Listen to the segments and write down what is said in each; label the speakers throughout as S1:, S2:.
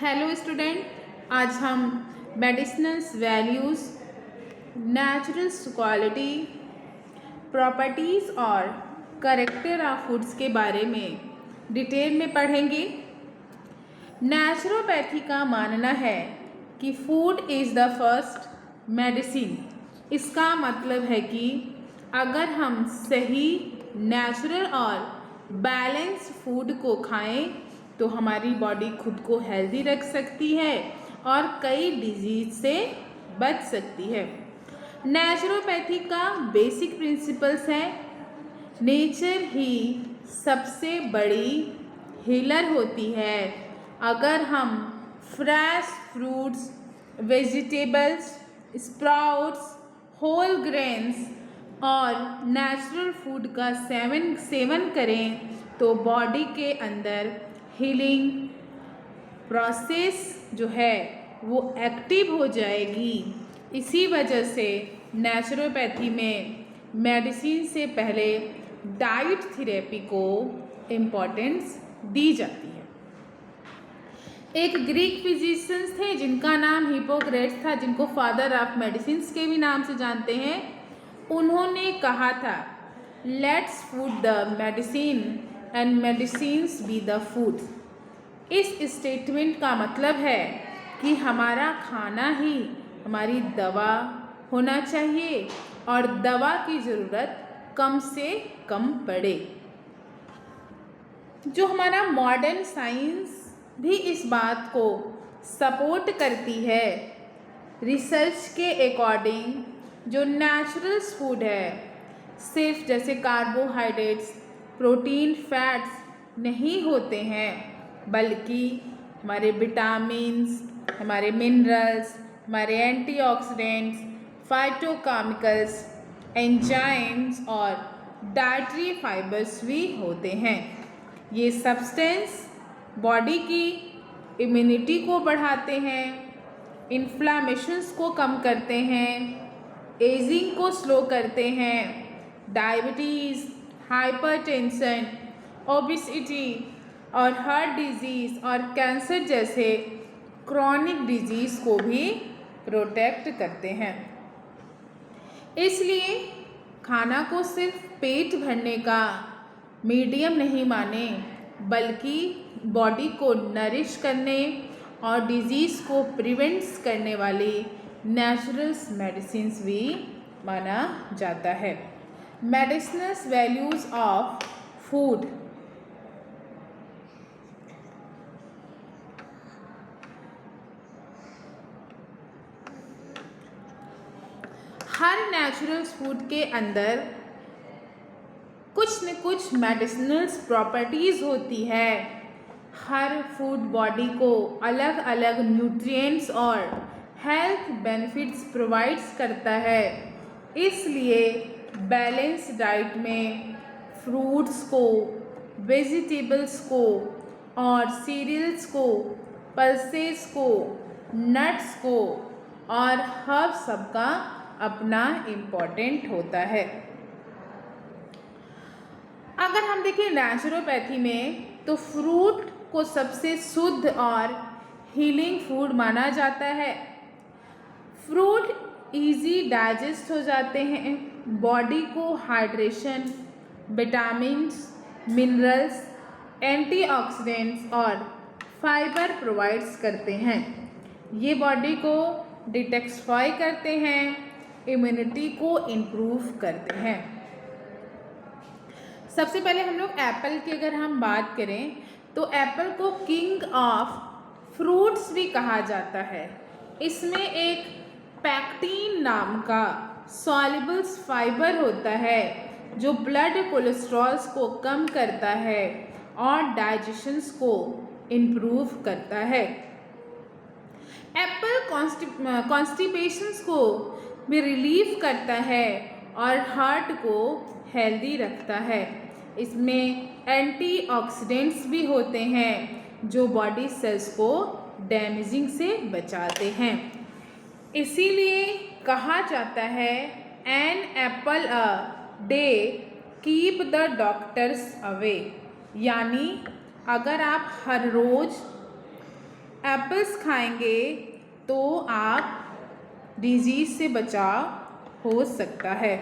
S1: Hello student, आज हम मेडिसिनल्स values, naturals quality, properties और करेक्टर ऑफ फूड्स के बारे में डिटेल में पढ़ेंगे। नेचुरोपैथी का मानना है कि food is the first medicine. इसका मतलब है कि अगर हम सही, नेचुरल और बैलेंस फूड को खाएं तो हमारी बॉडी खुद को हेल्दी रख सकती है और कई डिजीज से बच सकती है। नेचुरोपैथी का बेसिक प्रिंसिपल्स है, नेचर ही सबसे बड़ी हीलर होती है। अगर हम fresh fruits, vegetables, sprouts, whole grains और नेचुरल फूड का सेवन करें तो बॉडी के अंदर हीलिंग प्रोसेस जो है वो एक्टिव हो जाएगी। इसी वजह से नेचुरोपैथी में मेडिसिन से पहले डाइट थेरेपी को इम्पोर्टेंस दी जाती है। एक ग्रीक फिजिशियंस थे जिनका नाम हिपोक्रेट्स था, जिनको फादर ऑफ मेडिसिन के भी नाम से जानते हैं। उन्होंने कहा था, let's food the medicine and medicines be the food. इस स्टेटमेंट का मतलब है कि हमारा खाना ही हमारी दवा होना चाहिए और दवा की ज़रूरत कम से कम पड़े। जो हमारा मॉडर्न साइंस भी इस बात को सपोर्ट करती है। रिसर्च के अकॉर्डिंग जो नेचुरल फूड है, सिर्फ जैसे कार्बोहाइड्रेट्स, प्रोटीन, फैट्स नहीं होते हैं, बल्कि हमारे विटामिन्स, हमारे मिनरल्स, हमारे एंटीऑक्सीडेंट्स, फाइटोकेमिकल्स, एंजाइम्स और डाइटरी फाइबर्स भी होते हैं। ये सब्सटेंस बॉडी की इम्यूनिटी को बढ़ाते हैं, इन्फ्लामेशंस को कम करते हैं, एजिंग को स्लो करते हैं, डायबिटीज़, हाइपरटेंशन, ओबेसिटी और हार्ट डिजीज़ और कैंसर जैसे क्रॉनिक डिजीज़ को भी प्रोटेक्ट करते हैं। इसलिए खाना को सिर्फ पेट भरने का मीडियम नहीं माने, बल्कि बॉडी को नरिश करने और डिजीज़ को प्रिवेंट्स करने वाली नेचुरल मेडिसिन्स भी माना जाता है। Medicinal values of food. Her natural food के अंदर कुछ न कुछ मेडिसिनल प्रॉपर्टीज़ होती है। हर फूड बॉडी को अलग अलग न्यूट्रिएंट्स और हेल्थ बेनिफिट्स प्रोवाइड्स करता है। इसलिए बैलेंस डाइट में फ्रूट्स को, वेजिटेबल्स को और सीरियल्स को, पल्सेस को, नट्स को और हर्ब सबका अपना इम्पोर्टेंट होता है। अगर हम देखें नेचुरोपैथी में, तो फ्रूट को सबसे शुद्ध और हीलिंग फूड माना जाता है। फ्रूट इजी डाइजेस्ट हो जाते हैं, बॉडी को हाइड्रेशन, विटामिन्स, मिनरल्स, एंटीऑक्सीडेंट्स और फाइबर प्रोवाइड्स करते हैं। ये बॉडी को डिटॉक्सिफाई करते हैं, इम्यूनिटी को इम्प्रूव करते हैं। सबसे पहले हम लोग एप्पल की अगर हम बात करें तो एप्पल को किंग ऑफ फ्रूट्स भी कहा जाता है। इसमें एक पैक्टीन नाम का सॉल्युबल फाइबर होता है जो ब्लड कोलेस्ट्रॉल्स को कम करता है और डाइजेशंस को इम्प्रूव करता है। एप्पल कॉन्स्टिपेशंस को भी रिलीव करता है और हार्ट को हेल्दी रखता है। इसमें एंटीऑक्सीडेंट्स भी होते हैं जो बॉडी सेल्स को डैमेजिंग से बचाते हैं। इसीलिए कहा जाता है, an apple a day keep the doctors away. यानी अगर आप हर रोज़ एप्पल्स खाएंगे तो आप डिजीज़ से बचाव हो सकता है।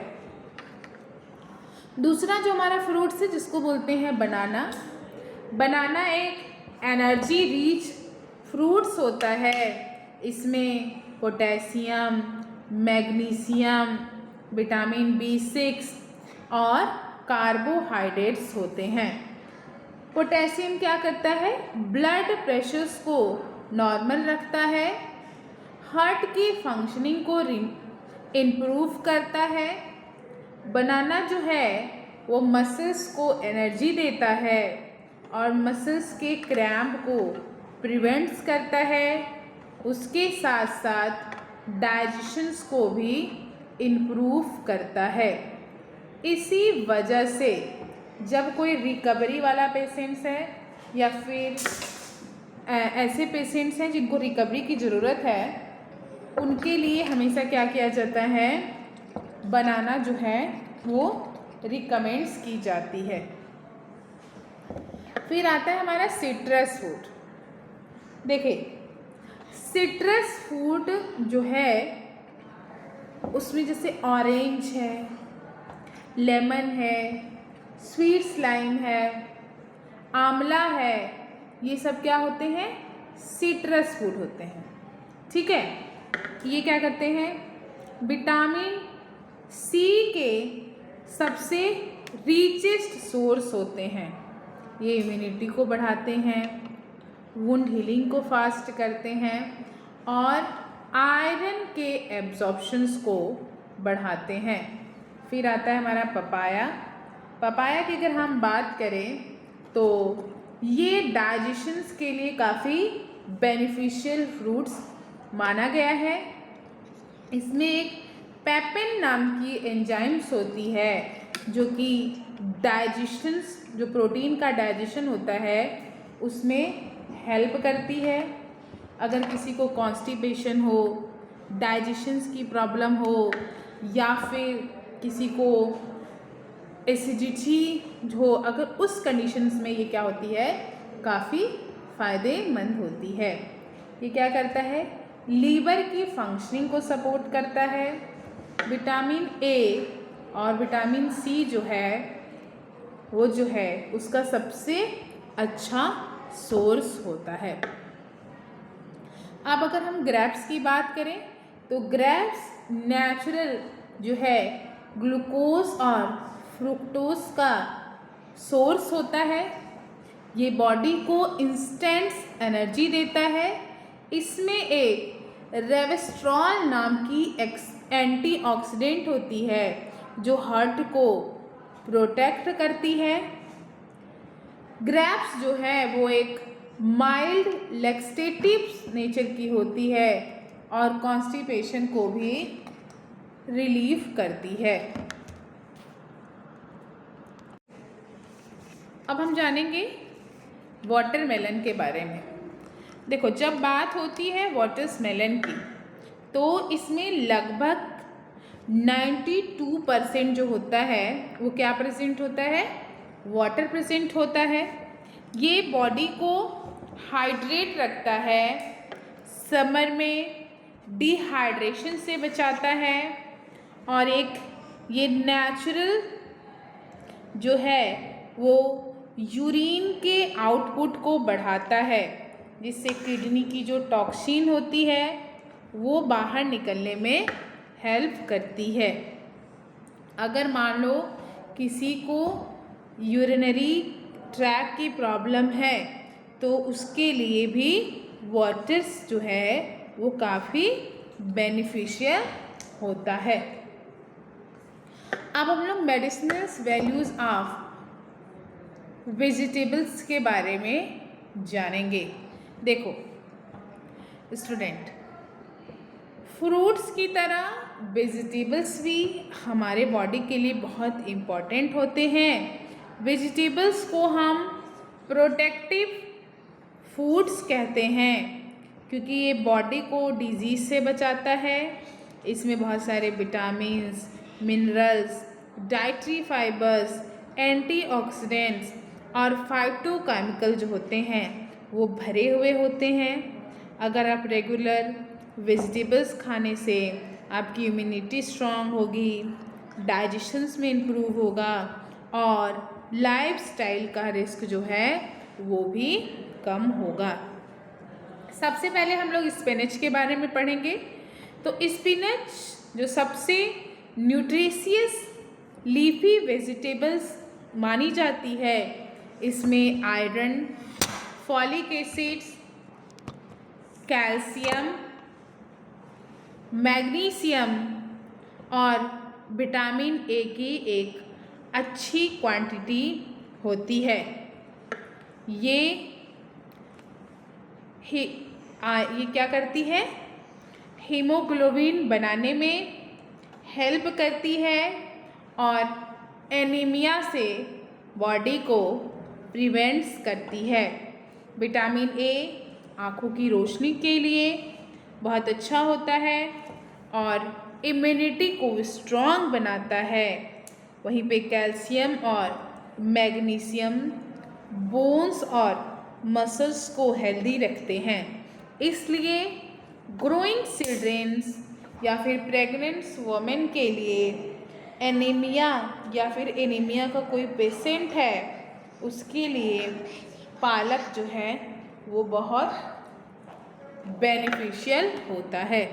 S1: दूसरा जो हमारा फ्रूट्स है जिसको बोलते हैं बनाना। बनाना एक एनर्जी रिच फ्रूट्स होता है। इसमें पोटेशियम, मैग्नीशियम, विटामिन B6 और कार्बोहाइड्रेट्स होते हैं। पोटेशियम क्या करता है? ब्लड प्रेशर्स को नॉर्मल रखता है, हार्ट की फंक्शनिंग को इम्प्रूव करता है। बनाना जो है वो मसल्स को एनर्जी देता है और मसल्स के क्रैम्प को प्रिवेंट्स करता है। उसके साथ साथ डाइजेशंस को भी इम्प्रूव करता है। इसी वजह से जब कोई रिकवरी वाला पेशेंट्स है या फिर ऐसे पेशेंट्स हैं जिनको रिकवरी की ज़रूरत है, उनके लिए हमेशा क्या किया जाता है? बनाना जो है वो रिकमेंड्स की जाती है। फिर आता है हमारा सिट्रस फूड। देखिए, सिट्रस फूड जो है उसमें जैसे ऑरेंज है, लेमन है, स्वीट स्लाइम है, आंवला है, ये सब क्या होते हैं? सिट्रस फूड होते हैं। ठीक है, ये क्या करते हैं? विटामिन C के सबसे रिचेस्ट सोर्स होते हैं। ये इम्यूनिटी को बढ़ाते हैं, वुंड हीलिंग को फास्ट करते हैं और आयरन के एब्जॉर्प्शंस को बढ़ाते हैं। फिर आता है हमारा पपाया। पपाया की अगर हम बात करें तो ये डाइजेशंस के लिए काफ़ी बेनिफिशियल फ्रूट्स माना गया है। इसमें एक पेपेन नाम की एंजाइम्स होती है जो कि डाइजेशंस, जो प्रोटीन का डाइजेशन होता है उसमें हेल्प करती है। अगर किसी को कॉन्स्टिपेशन हो, डाइजेशंस की प्रॉब्लम हो या फिर किसी को एसिडिटी हो, अगर उस कंडीशंस में ये क्या होती है? काफ़ी फ़ायदेमंद होती है। ये क्या करता है? लीवर की फंक्शनिंग को सपोर्ट करता है। विटामिन A और विटामिन C जो है वो जो है उसका सबसे अच्छा सोर्स होता है। अब अगर हम ग्रेप्स की बात करें तो ग्रेप्स नेचुरल जो है ग्लूकोज और फ्रुक्टोज का सोर्स होता है। ये बॉडी को इंस्टेंट एनर्जी देता है। इसमें एक रेवेस्ट्रॉल नाम की एंटीऑक्सीडेंट होती है जो हार्ट को प्रोटेक्ट करती है। ग्रेप्स जो है वो एक माइल्ड लैक्सेटिव नेचर की होती है और कॉन्स्टिपेशन को भी रिलीव करती है। अब हम जानेंगे वाटरमेलन के बारे में। देखो, जब बात होती है वाटरमेलन की तो इसमें लगभग 92% जो होता है वो क्या प्रेजेंट होता है? वाटर प्रेजेंट होता है। ये बॉडी को हाइड्रेट रखता है, समर में डिहाइड्रेशन से बचाता है और एक ये नेचुरल जो है वो यूरिन के आउटपुट को बढ़ाता है, जिससे किडनी की जो टॉक्सिन होती है वो बाहर निकलने में हेल्प करती है। अगर मान लो किसी को यूरिनरी ट्रैक की प्रॉब्लम है तो उसके लिए भी वाटर्स जो है वो काफ़ी बेनिफिशियल होता है। अब हम लोग मेडिसिनल वैल्यूज़ ऑफ वेजिटेबल्स के बारे में जानेंगे। देखो स्टूडेंट, फ्रूट्स की तरह वेजिटेबल्स भी हमारे बॉडी के लिए बहुत इम्पॉर्टेंट होते हैं। वेजिटेबल्स को हम प्रोटेक्टिव फूड्स कहते हैं क्योंकि ये बॉडी को डिजीज़ से बचाता है। इसमें बहुत सारे vitamins, minerals, dietary fibres, antioxidants और फाइटोकेमिकल जो होते हैं वो भरे हुए होते हैं। अगर आप रेगुलर वेजिटेबल्स खाने से आपकी इम्यूनिटी स्ट्रॉन्ग होगी, डाइजेशंस में इम्प्रूव होगा और लाइफस्टाइल का रिस्क जो है वो भी कम होगा। सबसे पहले हम लोग स्पिनच के बारे में पढ़ेंगे। तो स्पिनच जो सबसे न्यूट्रिशियस लीफी वेजिटेबल्स मानी जाती है, इसमें iron, folic acids, calcium, magnesium और विटामिन ए की एक अच्छी क्वांटिटी होती है। ये क्या करती है? हीमोग्लोबिन बनाने में हेल्प करती है और एनीमिया से बॉडी को प्रिवेंट्स करती है। विटामिन ए आँखों की रोशनी के लिए बहुत अच्छा होता है और इम्यूनिटी को स्ट्रॉन्ग बनाता है। वहीं पे कैल्शियम और मैग्नीशियम बोन्स और मसल्स को हेल्दी रखते हैं। इसलिए ग्रोइंग चिल्ड्रेंस या फिर प्रेग्नेंट वुमेन के लिए एनीमिया या फिर एनीमिया का कोई पेशेंट है, उसके लिए पालक जो है वो बहुत बेनिफिशियल होता है।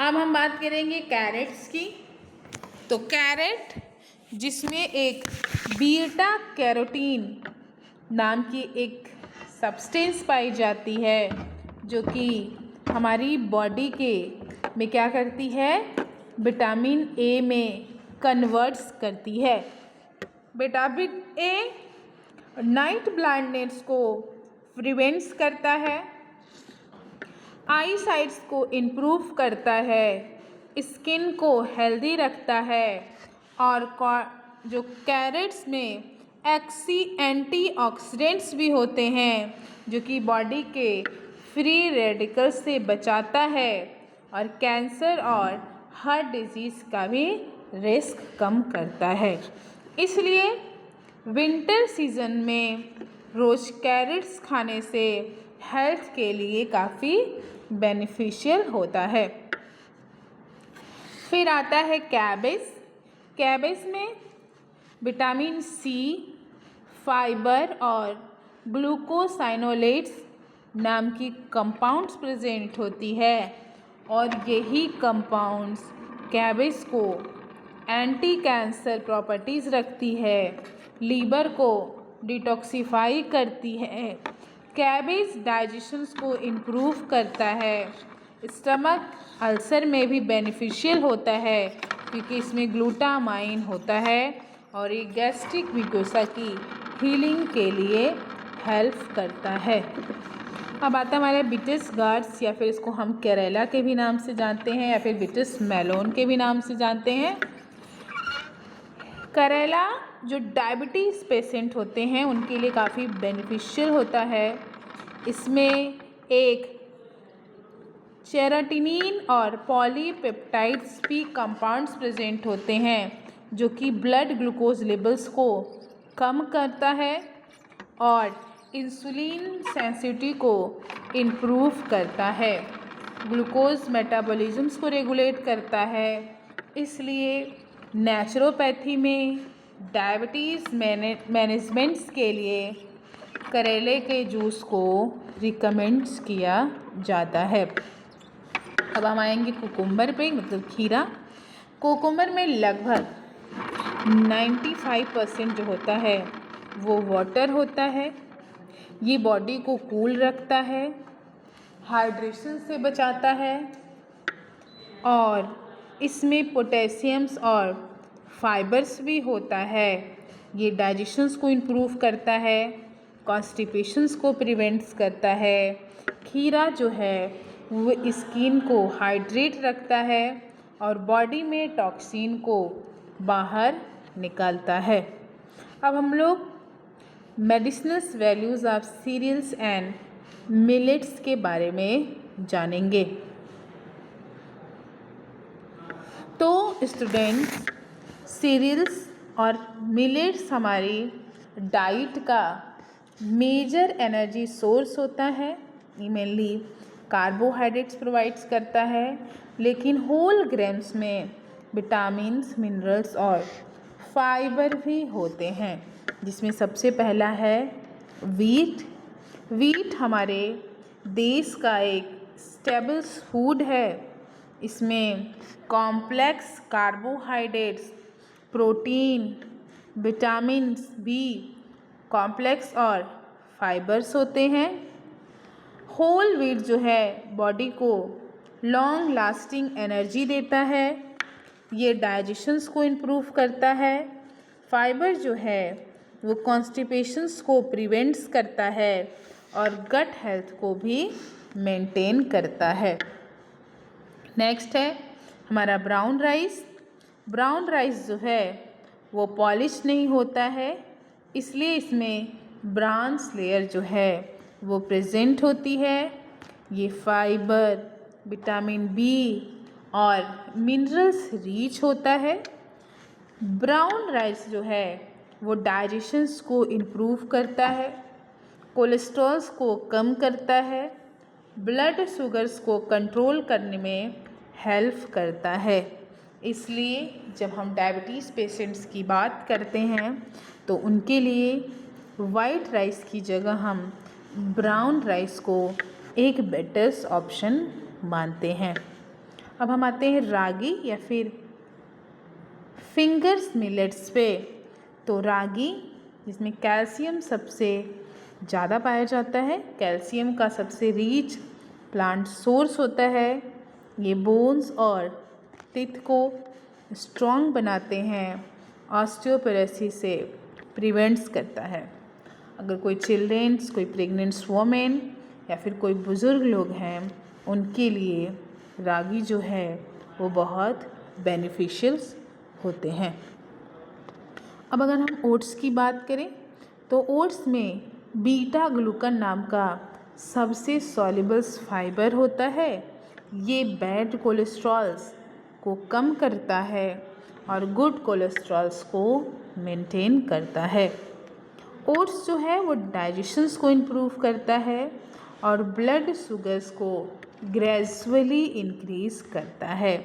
S1: अब हम बात करेंगे कैरेट्स की। तो कैरेट जिसमें एक बीटा कैरोटीन नाम की एक सब्सटेंस पाई जाती है, जो कि हमारी बॉडी के में क्या करती है? विटामिन ए में कन्वर्ट्स करती है। विटामिन ए नाइट ब्लाइंडनेस को प्रिवेंट्स करता है, आई साइट्स को इम्प्रूव करता है, स्किन को हेल्दी रखता है और जो कैरेट्स में एंटीऑक्सीडेंट्स भी होते हैं, जो कि बॉडी के फ्री रेडिकल्स से बचाता है और कैंसर और हार्ट डिजीज़ का भी रिस्क कम करता है। इसलिए विंटर सीज़न में रोज़ कैरेट्स खाने से हेल्थ के लिए काफ़ी बेनिफिशियल होता है। फिर आता है कैबेज। कैबेज में विटामिन सी, फाइबर और ग्लूकोसाइनोलेट्स नाम की कंपाउंड्स प्रेजेंट होती है और यही कंपाउंड्स कैबेज को एंटी कैंसर प्रॉपर्टीज़ रखती है, लीवर को डिटॉक्सिफाई करती है, कैबेज डाइजेशंस को इम्प्रूव करता है, स्टमक अल्सर में भी बेनिफिशियल होता है क्योंकि इसमें ग्लूटामाइन होता है और ये गैस्ट्रिक म्यूकोसा की हीलिंग के लिए हेल्प करता है। अब आता है हमारे बिटस गार्ड्स या फिर इसको हम करेला के भी नाम से जानते हैं या फिर बिटस मेलोन के भी नाम से जानते हैं। करेला जो डायबिटीज़ पेशेंट होते हैं उनके लिए काफ़ी बेनिफिशियल होता है। इसमें एक सेरोटोनिन और पॉलीपेप्टाइड्स भी कंपाउंड्स प्रेजेंट होते हैं जो कि ब्लड ग्लूकोज लेवल्स को कम करता है और इंसुलिन सेंसिटिविटी को इम्प्रूव करता है, ग्लूकोज मेटाबॉलिज्म्स को रेगुलेट करता है। इसलिए नेचुरोपैथी में डायबिटीज़ मैनेजमेंट्स के लिए करेले के जूस को रिकमेंड्स किया जाता है। अब हम आएंगे कुकुम्बर पे, मतलब खीरा। कुकुम्बर में लगभग 95% जो होता है वो वाटर होता है। ये बॉडी को कूल रखता है, हाइड्रेशन से बचाता है और इसमें पोटेशियम्स और फाइबर्स भी होता है। ये डाइजेशंस को इम्प्रूव करता है, कॉन्स्टिपेशंस को प्रिवेंट्स करता है। खीरा जो है वो स्किन को हाइड्रेट रखता है और बॉडी में टॉक्सिन को बाहर निकालता है। अब हम लोग medicinal values of cereals and millets के बारे में जानेंगे। तो स्टूडेंट्स, सीरियल्स और मिलेट्स हमारी डाइट का मेजर एनर्जी सोर्स होता है। ये मेनली कार्बोहाइड्रेट्स प्रोवाइड्स करता है, लेकिन होल ग्रेन्स में विटामिन्स, मिनरल्स और फाइबर भी होते हैं, जिसमें सबसे पहला है वीट। वीट हमारे देश का एक स्टेबल फूड है। इसमें complex carbohydrates, protein, vitamins B complex और फाइबर्स होते हैं। होल व्हीट जो है बॉडी को लॉन्ग लास्टिंग एनर्जी देता है। ये डाइजेशंस को इम्प्रूव करता है। फाइबर जो है वो कॉन्स्टिपेशंस को प्रिवेंट्स करता है और गट हेल्थ को भी मेंटेन करता है। नेक्स्ट है हमारा ब्राउन राइस। ब्राउन राइस जो है वो पॉलिश नहीं होता है, इसलिए इसमें ब्राउन लेयर जो है वो प्रेजेंट होती है। ये फाइबर, विटामिन बी और मिनरल्स रिच होता है। ब्राउन राइस जो है वो डाइजेशंस को इम्प्रूव करता है, कोलेस्ट्रॉल्स को कम करता है, ब्लड शुगर्स को कंट्रोल करने में हेल्प करता है। इसलिए जब हम डायबिटीज़ पेशेंट्स की बात करते हैं तो उनके लिए वाइट राइस की जगह हम ब्राउन राइस को एक बेटर ऑप्शन मानते हैं। अब हम आते हैं रागी या फिर फिंगर्स मिलेट्स पे। तो रागी, जिसमें कैल्शियम सबसे ज़्यादा पाया जाता है, कैल्शियम का सबसे रिच प्लांट सोर्स होता है। ये बोन्स और टीथ को स्ट्रॉन्ग बनाते हैं, ऑस्टियोपोरोसिस से प्रिवेंट्स करता है। अगर कोई चिल्ड्रेंस, कोई प्रेग्नेंट्स वोमेन या फिर कोई बुज़ुर्ग लोग हैं, उनके लिए रागी जो है वो बहुत बेनिफिशियल्स होते हैं। अब अगर हम ओट्स की बात करें तो ओट्स में बीटा ग्लूकन नाम का सबसे सॉल्युबल फाइबर होता है। ये बैड कोलेस्ट्रॉल्स को कम करता है और गुड कोलेस्ट्रॉल्स को मेंटेन करता है। ओट्स जो है वो डाइजेशंस को इम्प्रूव करता है और ब्लड शुगर्स को ग्रेजुअली इंक्रीज़ करता है।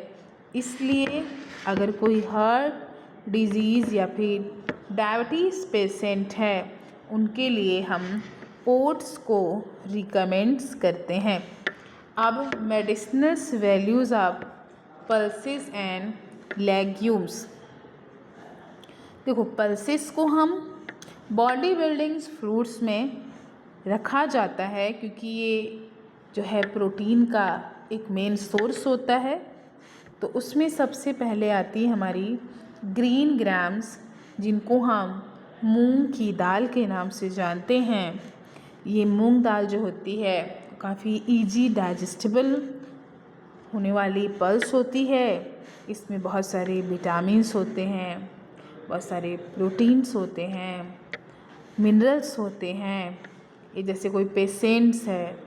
S1: इसलिए अगर कोई हार्ट डिजीज़ या फिर डायबिटीज़ पेशेंट है, उनके लिए हम ओट्स को रिकमेंड्स करते हैं। अब medicinal values of pulses and legumes. देखो, पल्सेस को हम बॉडी बिल्डिंग्स फ्रूट्स में रखा जाता है क्योंकि ये जो है प्रोटीन का एक मेन सोर्स होता है। तो उसमें सबसे पहले आती है हमारी ग्रीन ग्राम्स, जिनको हम मूंग की दाल के नाम से जानते हैं। ये मूंग दाल जो होती है काफ़ी इजी डाइजेस्टिबल होने वाली पल्स होती है। इसमें बहुत सारे विटामिन्स होते हैं, बहुत सारे प्रोटीन्स होते हैं, मिनरल्स होते हैं। ये जैसे कोई पेशेंट्स है,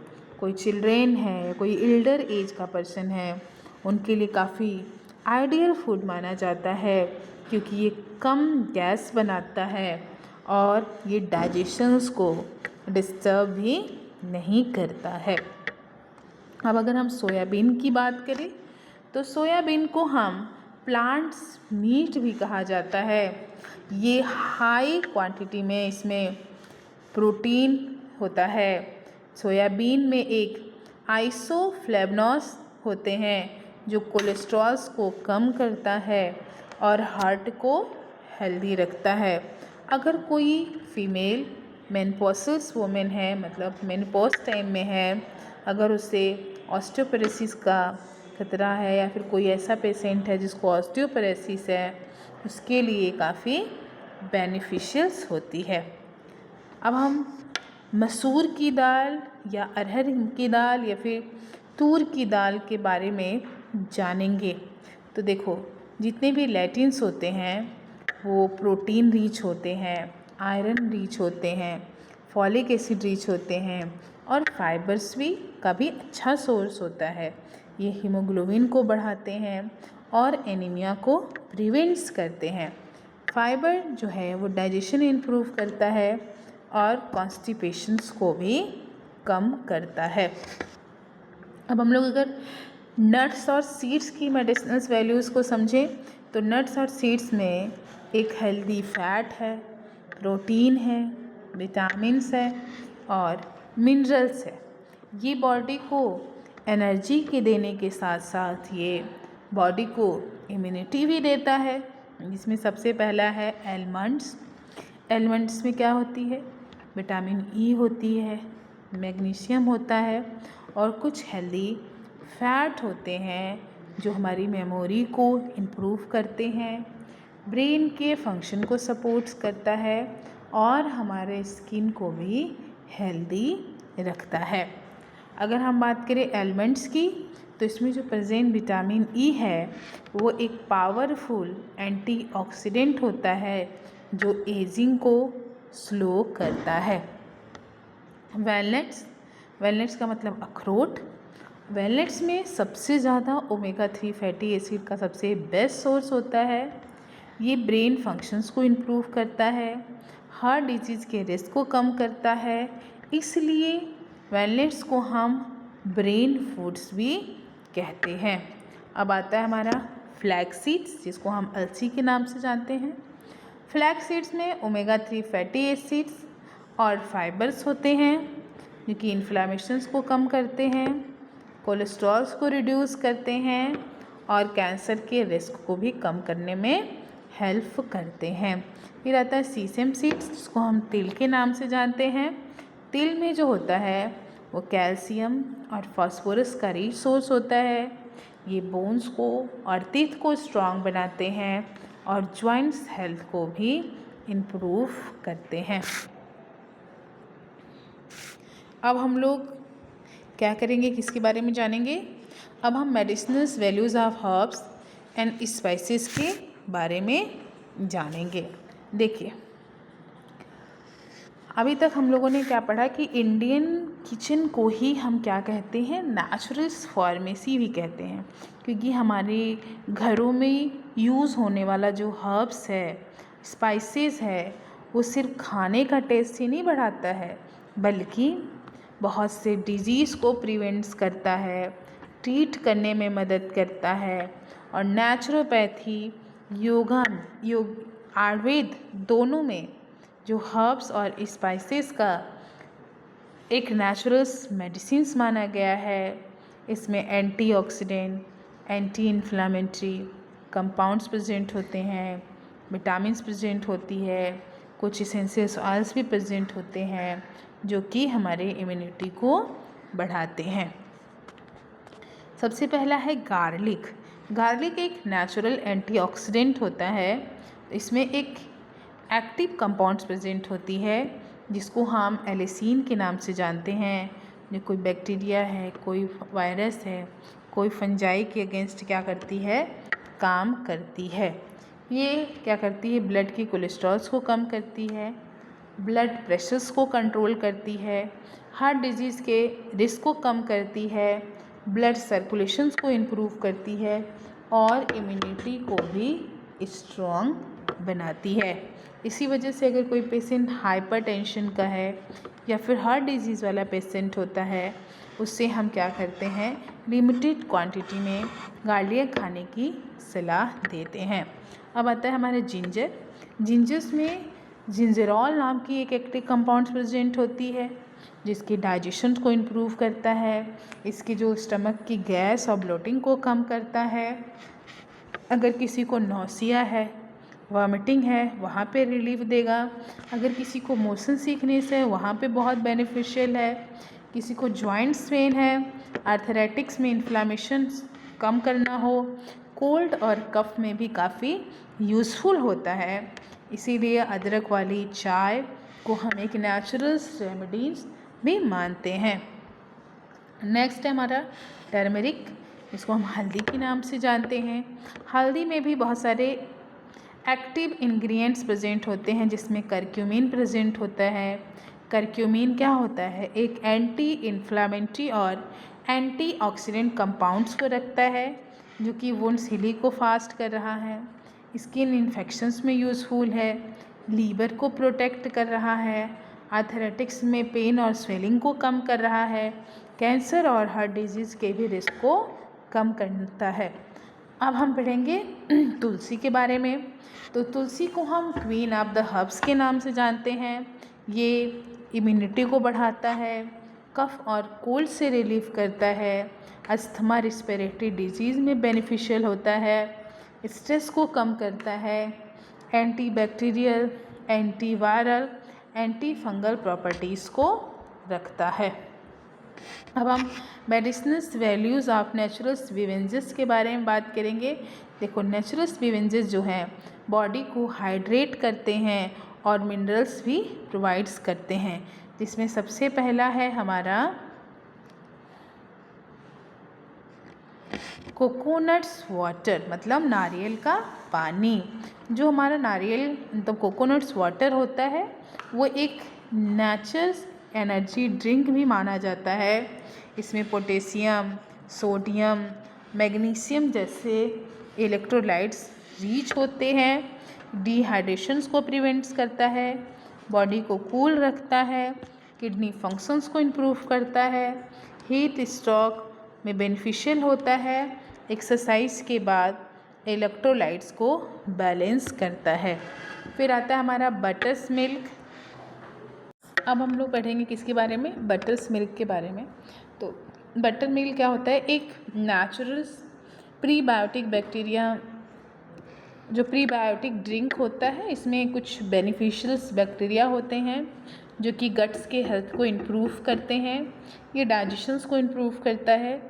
S1: कोई चिल्ड्रेन है, कोई एल्डर एज का पर्सन है, उनके लिए काफ़ी आइडियल फूड माना जाता है क्योंकि ये कम गैस बनाता है और ये डाइजेशंस को डिस्टर्ब भी नहीं करता है। अब अगर हम सोयाबीन की बात करें तो सोयाबीन को हम प्लांट्स मीट भी कहा जाता है। ये हाई क्वांटिटी में इसमें प्रोटीन होता है। सोयाबीन में एक आइसोफ्लेवोनॉइड्स होते हैं जो कोलेस्ट्रॉल्स को कम करता है और हार्ट को हेल्दी रखता है। अगर कोई फीमेल मेनोपॉजल वुमेन है, मतलब मेनोपॉज टाइम में है, अगर उसे ऑस्टियोपोरोसिस का खतरा है या फिर कोई ऐसा पेशेंट है जिसको ऑस्टियोपोरोसिस है, उसके लिए काफ़ी बेनिफिशियल्स होती है। अब हम मसूर की दाल या अरहर की दाल या फिर तूर की दाल के बारे में जानेंगे। तो देखो, जितने भी लेटिन्स होते हैं वो प्रोटीन रिच होते हैं, आयरन रिच होते हैं, फॉलिक एसिड रिच होते हैं और फाइबर्स भी का भी अच्छा सोर्स होता है। ये हीमोग्लोबिन को बढ़ाते हैं और एनीमिया को प्रिवेंट्स करते हैं। फाइबर जो है वो डाइजेशन इम्प्रूव करता है और कॉन्स्टिपेशंस को भी कम करता है। अब हम लोग अगर नट्स और सीड्स की मेडिसिनल वैल्यूज़ को समझें तो नट्स और सीड्स में एक हेल्दी फैट है, प्रोटीन है, विटामिन्स है और मिनरल्स है। ये बॉडी को एनर्जी के देने के साथ साथ ये बॉडी को इम्यूनिटी भी देता है, जिसमें सबसे पहला है एलमंड्स। एलमंड्स में क्या होती है? विटामिन ई होती है, मैग्नीशियम होता है और कुछ हेल्दी फैट होते हैं जो हमारी मेमोरी को इम्प्रूव करते हैं, ब्रेन के फंक्शन को सपोर्ट्स करता है और हमारे स्किन को भी हेल्दी रखता है। अगर हम बात करें एलिमेंट्स की तो इसमें जो प्रेजेंट विटामिन ई है वो एक पावरफुल एंटीऑक्सीडेंट होता है जो एजिंग को स्लो करता है। वैलनट्स का मतलब अखरोट। वैलनट्स में सबसे ज़्यादा ओमेगा 3 फैटी एसिड का सबसे बेस्ट सोर्स होता है। ये ब्रेन फंक्शंस को इम्प्रूव करता है, हार्ट डिजीज़ के रिस्क को कम करता है, इसलिए वैलनट्स को हम ब्रेन फूड्स भी कहते हैं। अब आता है हमारा फ्लैक्स सीड्स, जिसको हम अलसी के नाम से जानते हैं। फ्लैक्स सीड्स में ओमेगा 3 फैटी एसिड्स और फाइबर्स होते हैं जो कि इन्फ्लामेशंस को कम करते हैं, कोलेस्ट्रॉल्स को रिड्यूस करते हैं और कैंसर के रिस्क को भी कम करने में हेल्प करते हैं। फिर आता है सीसम सीड्स, जिसको हम तिल के नाम से जानते हैं। तिल में जो होता है वो कैल्शियम और फास्फोरस का रिच सोर्स होता है। ये बोन्स को और टीथ को स्ट्रॉन्ग बनाते हैं और जॉइंट्स हेल्थ को भी इम्प्रूव करते हैं। अब हम लोग क्या करेंगे, किसके बारे में जानेंगे? अब हम medicinal values of herbs and spices के बारे में जानेंगे। देखिए, अभी तक हम लोगों ने क्या पढ़ा कि इंडियन किचन को ही हम क्या कहते हैं, नेचुरल फार्मेसी भी कहते हैं, क्योंकि हमारे घरों में यूज़ होने वाला जो हर्ब्स है, स्पाइसेस है, वो सिर्फ खाने का टेस्ट ही नहीं बढ़ाता है बल्कि बहुत से डिजीज़ को प्रिवेंट्स करता है, ट्रीट करने में मदद करता है और नेचुरोपैथी, आयुर्वेद दोनों में जो हर्ब्स और स्पाइसेस का एक नेचुरल मेडिसिन्स माना गया है। इसमें antioxidant, anti inflammatory compounds present होते हैं, विटामिन्स प्रेजेंट होती है, कुछ एसेंशियल ऑयल्स भी प्रेजेंट होते हैं जो कि हमारे इम्यूनिटी को बढ़ाते हैं। सबसे पहला है गार्लिक। गार्लिक एक नेचुरल एंटीऑक्सीडेंट होता है। इसमें एक एक्टिव कंपाउंड्स प्रेजेंट होती है जिसको हम एलिसीन के नाम से जानते हैं। जो कोई बैक्टीरिया है, कोई वायरस है, कोई फंजाई के अगेंस्ट क्या करती है, काम करती है। ये क्या करती है, ब्लड की कोलेस्ट्रॉल्स को कम करती है, ब्लड प्रेशर्स को कंट्रोल करती है, हार्ट डिजीज़ के रिस्क को कम करती है, ब्लड सर्कुलेशंस को इम्प्रूव करती है और इम्यूनिटी को भी स्ट्रॉन्ग बनाती है। इसी वजह से अगर कोई पेशेंट हाइपरटेंशन का है या फिर हार्ट डिजीज़ वाला पेशेंट होता है, उससे हम क्या करते हैं, लिमिटेड क्वांटिटी में गार्लिक खाने की सलाह देते हैं। अब आता है हमारे जिंजर। जिंजर्स में जिंजरॉल नाम की एक एक्टिव कंपाउंड प्रेजेंट होती है जिसकी डाइजेशन को इम्प्रूव करता है, इसकी जो स्टमक की गैस और ब्लोटिंग को कम करता है। अगर किसी को नौसिया है, वॉमिटिंग है, वहाँ पे रिलीफ देगा। अगर किसी को मोशन सिकनेस है, वहाँ पे बहुत बेनिफिशियल है। किसी को जॉइंट्स पेन है, आर्थराइटिक्स में इन्फ्लामेशन कम करना हो, कोल्ड और कफ में भी काफ़ी यूज़फुल होता है। इसीलिए अदरक वाली चाय को हम एक नेचुरल रेमेडीज भी मानते हैं। नेक्स्ट है हमारा टर्मरिक, इसको हम हल्दी के नाम से जानते हैं। हल्दी में भी बहुत सारे एक्टिव इंग्रेडिएंट्स प्रेजेंट होते हैं जिसमें करक्यूमिन प्रेजेंट होता है। करक्यूमिन क्या होता है, एक एंटी इन्फ्लामेटरी और एंटीऑक्सीडेंट कंपाउंड्स को रखता है जो कि वुंड्स हीलिंग को फास्ट कर रहा है, स्किन इन्फेक्शंस में यूज़फुल है, लीवर को प्रोटेक्ट कर रहा है, आर्थराइटिस में पेन और स्वेलिंग को कम कर रहा है, कैंसर और हार्ट डिजीज़ के भी रिस्क को कम करता है। अब हम पढ़ेंगे तुलसी के बारे में। तो तुलसी को हम क्वीन ऑफ द हर्ब्स के नाम से जानते हैं। ये इम्यूनिटी को बढ़ाता है, कफ और कोल्ड से रिलीफ करता है, अस्थमा रिस्पिरेटरी डिजीज़ में बेनिफिशियल होता है, स्ट्रेस को कम करता है, antibacterial, antiviral, anti fungal properties को रखता है। अब हम मेडिसिनल वैल्यूज़ ऑफ नेचुरल स्पीवेंजेस के बारे में बात करेंगे। देखो, नेचुरल स्पीवेंजेस जो हैं बॉडी को हाइड्रेट करते हैं और मिनरल्स भी प्रोवाइड्स करते हैं, जिसमें सबसे पहला है हमारा कोकोनट्स वाटर, मतलब नारियल का पानी। जो हमारा नारियल मतलब कोकोनट्स वाटर होता है वो एक नेचुरल एनर्जी ड्रिंक भी माना जाता है। इसमें पोटेशियम, सोडियम, मैग्नीशियम जैसे इलेक्ट्रोलाइट्स रिच होते हैं। डिहाइड्रेशंस को प्रिवेंट्स करता है, बॉडी को कूल रखता है, किडनी फंक्शंस को इम्प्रूव करता है, हीट स्ट्रोक में बेनिफिशियल होता है, एक्सरसाइज के बाद इलेक्ट्रोलाइट्स को बैलेंस करता है। फिर आता है हमारा बटर्स मिल्क। अब हम लोग पढ़ेंगे किसके बारे में, बटर्स मिल्क के बारे में। तो बटर मिल्क क्या होता है, एक नेचुरल प्रीबायोटिक बैक्टीरिया, जो प्रीबायोटिक ड्रिंक होता है। इसमें कुछ बेनिफिशियल्स बैक्टीरिया होते हैं जो कि गट्स के हेल्थ को इम्प्रूव करते हैं। ये डाइजेशंस को इम्प्रूव करता है,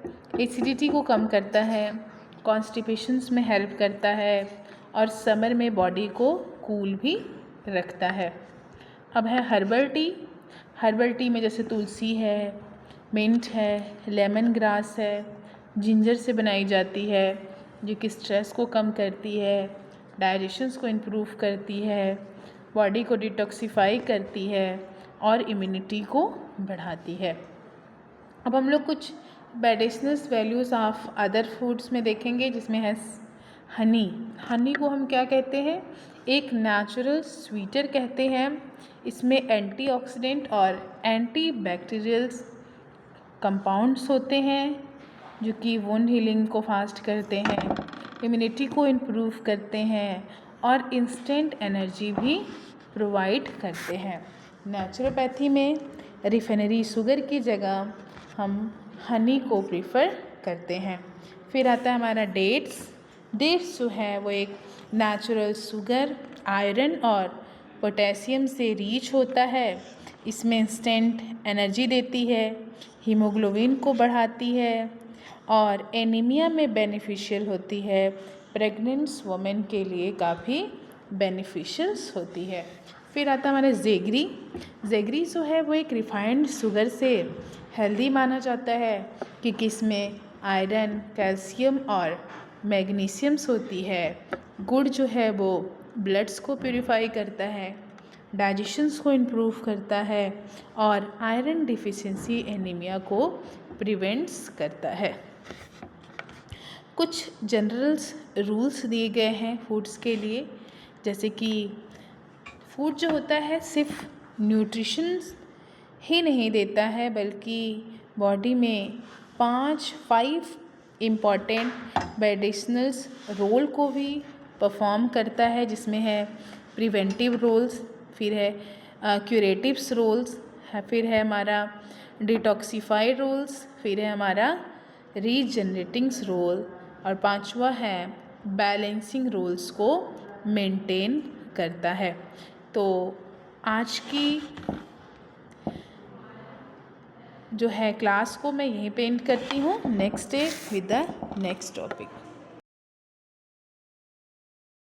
S1: एसिडिटी को कम करता है, कॉन्स्टिपेशंस में हेल्प करता है और समर में बॉडी को कूल भी रखता है। अब है हर्बल टी। हर्बल टी में जैसे तुलसी है, मिंट है, लेमन ग्रास है, जिंजर से बनाई जाती है, जो कि स्ट्रेस को कम करती है, डाइजेशंस को इम्प्रूव करती है, बॉडी को डिटॉक्सिफाई करती है और इम्यूनिटी को बढ़ाती है। अब हम लोग कुछ medicinal values of other foods में देखेंगे, जिसमें है हनी। हनी को हम क्या कहते हैं, एक नेचुरल स्वीटर कहते हैं। इसमें एंटीऑक्सीडेंट और एंटीबैक्टीरियल्स कंपाउंड्स होते हैं जो कि वुंड हीलिंग को फास्ट करते हैं, इम्यूनिटी को इम्प्रूव करते हैं और इंस्टेंट एनर्जी भी प्रोवाइड करते हैं। नेचुरोपैथी में रिफाइनरी शुगर की जगह हम हनी को प्रीफर करते हैं। फिर आता है हमारा डेट्स। डेट्स जो है वो एक नेचुरल शुगर, आयरन और पोटेशियम से रिच होता है। इसमें इंस्टेंट एनर्जी देती है, हीमोग्लोबिन को बढ़ाती है और एनीमिया में बेनिफिशियल होती है। प्रेग्नेंट्स वुमेन के लिए काफ़ी बेनिफिशियल्स होती है। फिर आता है हमारा जेगरी। जेगरी जो है वो एक रिफाइंड शुगर से हेल्दी माना जाता है क्योंकि इसमें आयरन, कैल्शियम और मैग्नीशियम्स होती है। गुड़ जो है वो ब्लड्स को प्यूरिफाई करता है, डाइजेशंस को इम्प्रूव करता है और आयरन डिफिशिएंसी एनीमिया को प्रिवेंट्स करता है। कुछ जनरल्स रूल्स दिए गए हैं फूड्स के लिए, जैसे कि फूड जो होता है सिर्फ न्यूट्रिशंस ही नहीं देता है बल्कि बॉडी में 5 इम्पॉर्टेंट मेडिसिनल्स रोल को भी परफॉर्म करता है, जिसमें है प्रिवेंटिव रोल्स, फिर है क्यूरेटिव्स रोल्स, फिर है हमारा डिटॉक्सिफाई रोल्स, फिर है हमारा रीजनरेटिंग्स रोल और 5वां है बैलेंसिंग रोल्स को मेंटेन करता है। तो आज की जो है क्लास को मैं यहीं पे एंड करती हूँ। Next day with the next topic.